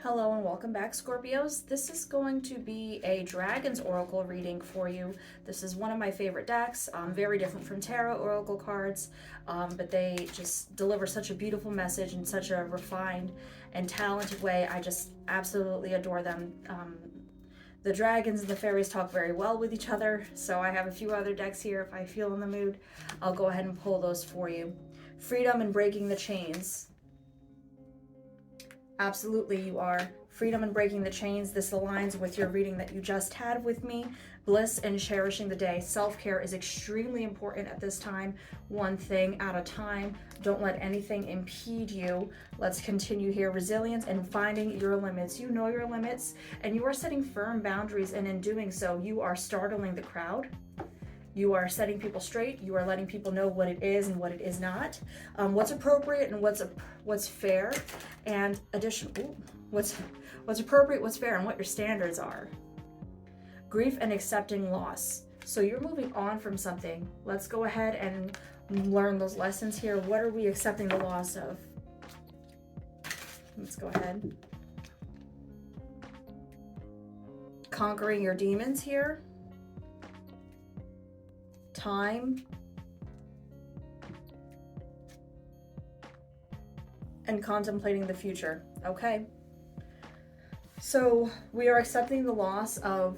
Hello and welcome back, Scorpios. This is going to be a Dragon's Oracle reading for you. This is one of my favorite decks, very different from Tarot Oracle cards, but they just deliver such a beautiful message in such a refined and talented way. I just absolutely adore them. The dragons and the fairies talk very well with each other, so I have a few other decks here. If I feel in the mood, I'll go ahead and pull those for you. Freedom and breaking the chains. Absolutely, you are. Freedom and breaking the chains. This aligns with your reading that you just had with me. Bliss and cherishing the day. Self-care is extremely important at this time. One thing at a time. Don't let anything impede you. Let's continue here. Resilience and finding your limits. You know your limits, and you are setting firm boundaries, and in doing so, you are startling the crowd. You are setting people straight. You are letting people know what it is and what it is not, what's appropriate and what's fair, and what's appropriate, what's fair, and what your standards are. Grief and accepting loss. So you're moving on from something. Let's go ahead and learn those lessons here. What are we accepting the loss of? Let's go ahead. Conquering your demons here. Time and contemplating the future. Okay, so we are accepting the loss of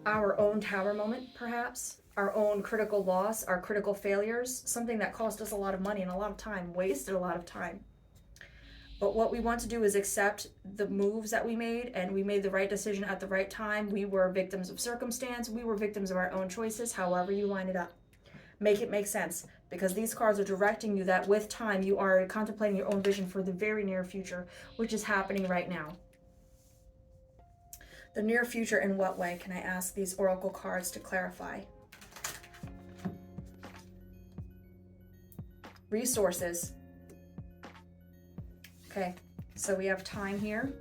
our own tower moment, perhaps our own critical loss, our critical failures, something that cost us a lot of money and a lot of time, wasted a lot of time. But what we want to do is accept the moves that we made, and we made the right decision at the right time. We were victims of circumstance. We were victims of our own choices, however you line it up. Make it make sense, because these cards are directing you that with time, you are contemplating your own vision for the very near future, which is happening right now. The near future in what way? Can I ask these oracle cards to clarify? Resources. Okay, so we have time here,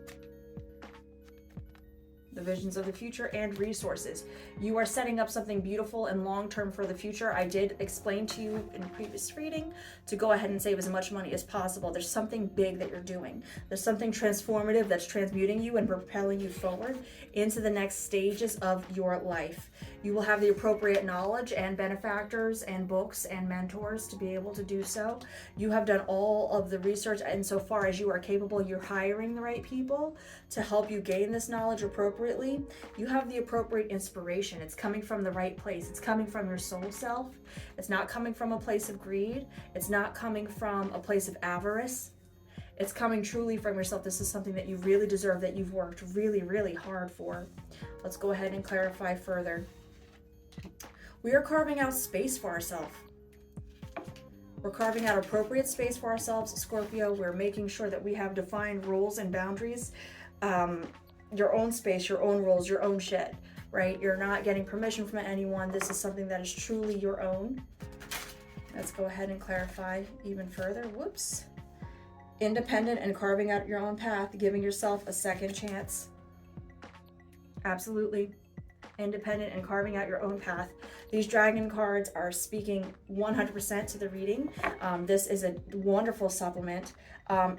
the visions of the future, and resources. You are setting up something beautiful and long-term for the future. I did explain to you in previous reading to go ahead and save as much money as possible. There's something big that you're doing. There's something transformative that's transmuting you and propelling you forward into the next stages of your life. You will have the appropriate knowledge and benefactors and books and mentors to be able to do so. You have done all of the research, and so far as you are capable, you're hiring the right people to help you gain this knowledge appropriately. You have the appropriate inspiration. It's coming from the right place. It's coming from your soul self. It's not coming from a place of greed. It's not coming from a place of avarice. It's coming truly from yourself. This is something that you really deserve, that you've worked really, really hard for. Let's go ahead and clarify further. We are carving out space for ourselves. We're carving out appropriate space for ourselves, Scorpio. We're making sure that we have defined rules and boundaries. Your own space, your own rules, your own shit, right? You're not getting permission from anyone. This is something that is truly your own. Let's go ahead and clarify even further. Whoops. Independent and carving out your own path, giving yourself a second chance. Absolutely. Independent and carving out your own path. These dragon cards are speaking 100% to the reading. This is a wonderful supplement.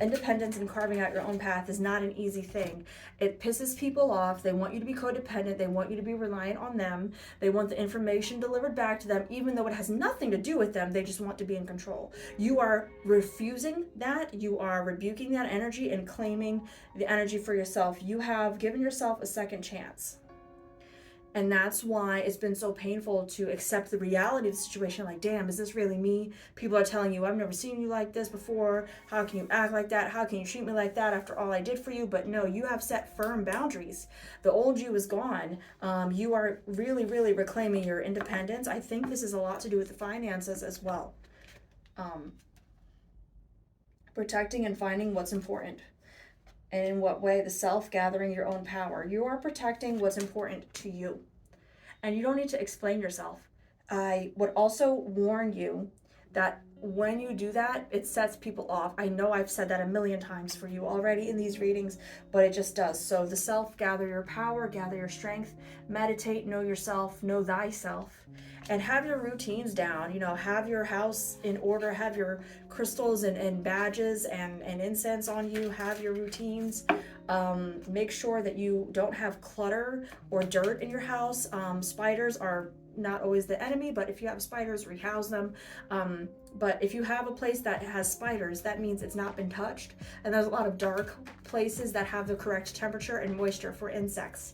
Independence and carving out your own path is not an easy thing. It pisses people off. They want you to be codependent. They want you to be reliant on them. They want the information delivered back to them, even though it has nothing to do with them. They just want to be in control. You are refusing that. You are rebuking that energy and claiming the energy for yourself. You have given yourself a second chance. And that's why it's been so painful to accept the reality of the situation. Like, damn, is this really me? People are telling you, I've never seen you like this before. How can you act like that? How can you treat me like that after all I did for you? But no, you have set firm boundaries. The old you is gone. You are really, really reclaiming your independence. I think this is a lot to do with the finances as well. Protecting and finding what's important. And in what way? The self, gathering your own power. You are protecting what's important to you. And you don't need to explain yourself. I would also warn you that when you do that, it sets people off. I know I've said that a million times for you already in these readings, but it just does. So the self, gather your power, gather your strength, meditate, know yourself, know thyself, and have your routines down. Have your house in order, have your crystals and badges and incense on you, have your routines. Make sure that you don't have clutter or dirt in your house. Spiders are not always the enemy, but if you have spiders, rehouse them. But if you have a place that has spiders, that means it's not been touched. And there's a lot of dark places that have the correct temperature and moisture for insects.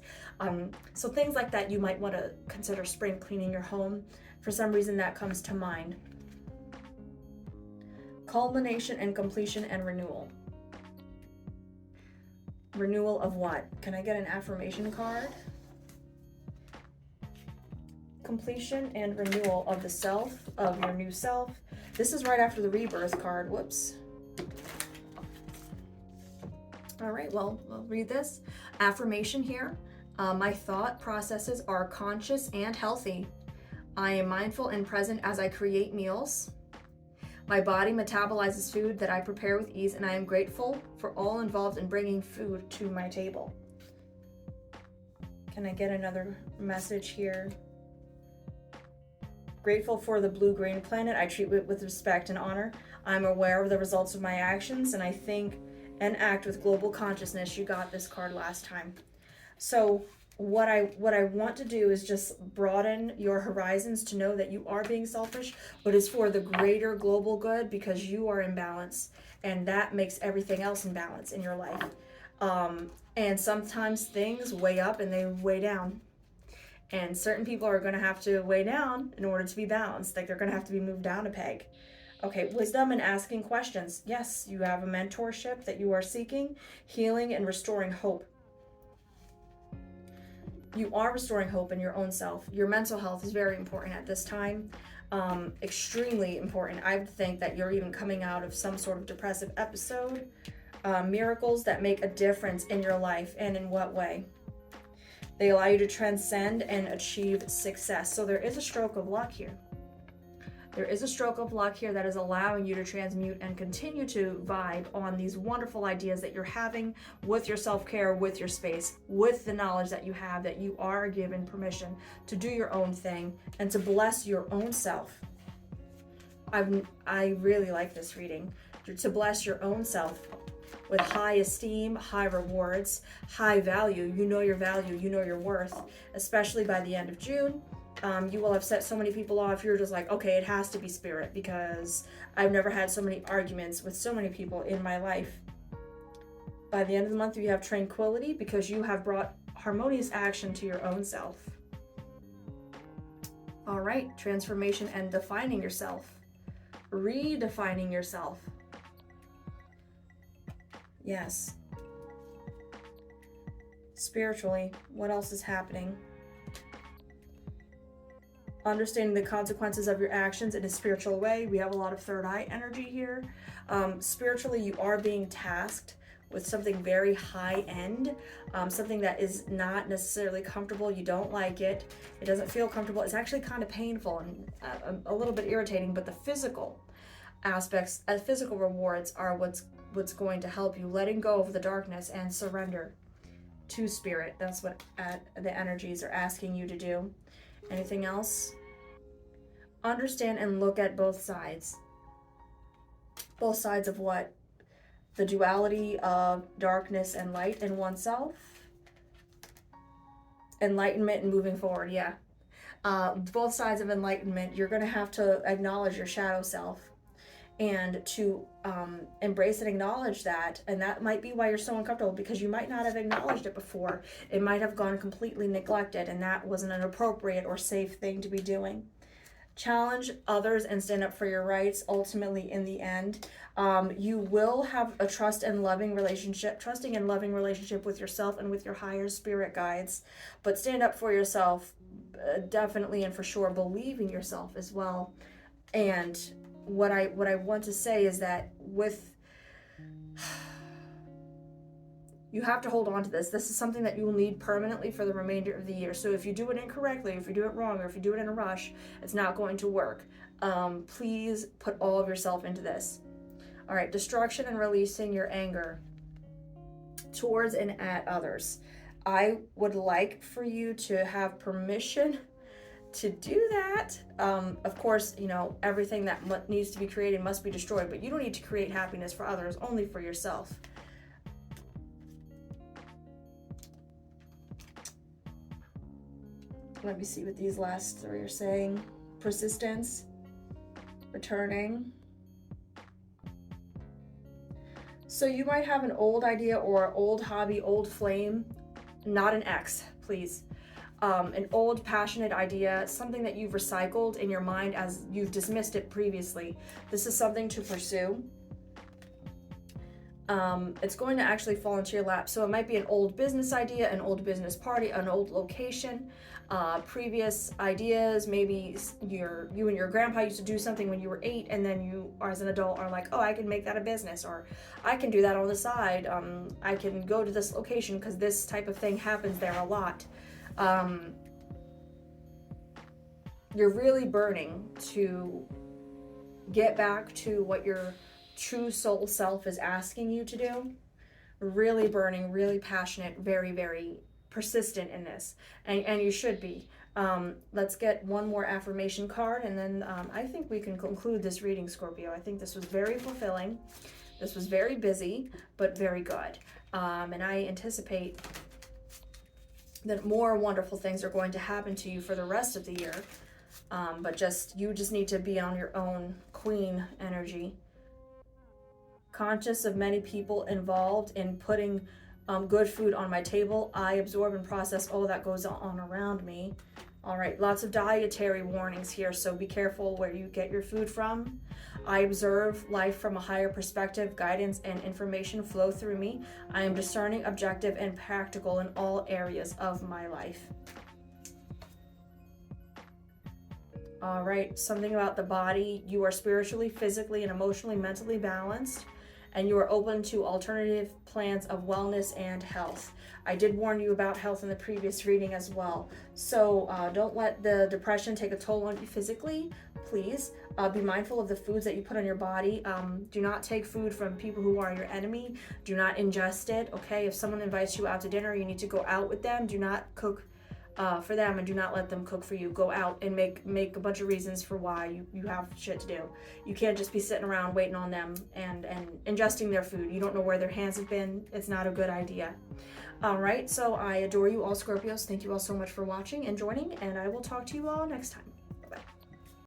So things like that, you might want to consider spring cleaning your home. For some reason, that comes to mind. Culmination and completion and renewal. Renewal of what? Can I get an affirmation card? Completion and renewal of the self, of your new self. This is right after the rebirth card. Whoops. All right, well, I'll read this. Affirmation here. My thought processes are conscious and healthy. I am mindful and present as I create meals. My body metabolizes food that I prepare with ease, and I am grateful for all involved in bringing food to my table. Can I get another message here? Grateful for the blue-green planet. I treat it with respect and honor. I'm aware of the results of my actions, and I think and act with global consciousness. You got this card last time. So what I want to do is just broaden your horizons to know that you are being selfish, but it's for the greater global good, because you are in balance, and that makes everything else in balance in your life. And sometimes things weigh up and they weigh down. And certain people are going to have to weigh down in order to be balanced. Like, they're going to have to be moved down a peg. Okay, wisdom and asking questions. Yes, you have a mentorship that you are seeking, healing and restoring hope. You are restoring hope in your own self. Your mental health is very important at this time. Extremely important. I would think that you're even coming out of some sort of depressive episode. Miracles that make a difference in your life, and in what way? They allow you to transcend and achieve success. So there is a stroke of luck here. There is a stroke of luck here that is allowing you to transmute and continue to vibe on these wonderful ideas that you're having with your self-care, with your space, with the knowledge that you have, that you are given permission to do your own thing and to bless your own self. I really like this reading. To bless your own self with high esteem, high rewards, high value. You know your value, you know your worth, especially by the end of June. You will have set so many people off. You're just like, okay, it has to be spirit, because I've never had so many arguments with so many people in my life. By the end of the month, you have tranquility, because you have brought harmonious action to your own self. All right, transformation and defining yourself. Redefining yourself. Yes. Spiritually, what else is happening? Understanding the consequences of your actions in a spiritual way. We have a lot of third eye energy here. Spiritually, you are being tasked with something very high end, something that is not necessarily comfortable. You don't like it. It doesn't feel comfortable. It's actually kind of painful and a little bit irritating, but the physical aspects, physical rewards are what's going to help you, letting go of the darkness and surrender to spirit. That's what the energies are asking you to do. Anything else? Understand and look at both sides. Both sides of what? The duality of darkness and light in oneself. Enlightenment and moving forward, yeah. Both sides of enlightenment. You're going to have to acknowledge your shadow self, and to embrace and acknowledge that. And that might be why you're so uncomfortable, because you might not have acknowledged it before. It might have gone completely neglected, and that wasn't an appropriate or safe thing to be doing. Challenge others and stand up for your rights. Ultimately, in the end, you will have a trusting and loving relationship with yourself and with your higher spirit guides. But stand up for yourself, definitely and for sure. Believe in yourself as well. And what I want to say is that with You have to hold on to this. This is something that you will need permanently for the remainder of the year. So if you do it incorrectly, if you do it wrong, or if you do it in a rush, it's not going to work. Please put all of yourself into this. All right, destruction and releasing your anger towards and at others. I would like for you to have permission to do that. Of course, you know, everything that needs to be created must be destroyed, but you don't need to create happiness for others, only for yourself. Let me see what these last three are saying. Persistence, returning. So you might have an old idea or old hobby, old flame, not an ex, please. An old passionate idea, something that you've recycled in your mind as you've dismissed it previously. This is something to pursue. It's going to actually fall into your lap. So it might be an old business idea, an old business party, an old location, previous ideas. Maybe you and your grandpa used to do something when you were 8, and then you, as an adult, are like, oh, I can make that a business, or I can do that on the side. I can go to this location because this type of thing happens there a lot. You're really burning to get back to what your true soul self is asking you to do. Really burning, really passionate, very, very persistent in this, and you should be. Let's get one more affirmation card, and then I think we can conclude this reading, Scorpio. I think this was very fulfilling. This was very busy, but very good. And I anticipate that more wonderful things are going to happen to you for the rest of the year. But you just need to be on your own queen energy. Conscious of many people involved in putting good food on my table. I absorb and process all that goes on around me. All right, lots of dietary warnings here, so be careful where you get your food from. I observe life from a higher perspective. Guidance and information flow through me. I am discerning, objective, and practical in all areas of my life. All right, something about the body. You are spiritually, physically, and emotionally, mentally balanced, and you are open to alternative plans of wellness and health. I did warn you about health in the previous reading as well. So don't let the depression take a toll on you physically, please. Be mindful of the foods that you put on your body. Do not take food from people who are your enemy. Do not ingest it, okay? If someone invites you out to dinner, you need to go out with them. Do not cook for them, and do not let them cook for you. Go out and make a bunch of reasons for why you have shit to do. You can't just be sitting around waiting on them and ingesting their food. You don't know where their hands have been. It's not a good idea. All right, so I adore you all, Scorpios. Thank you all so much for watching and joining, and I will talk to you all next time.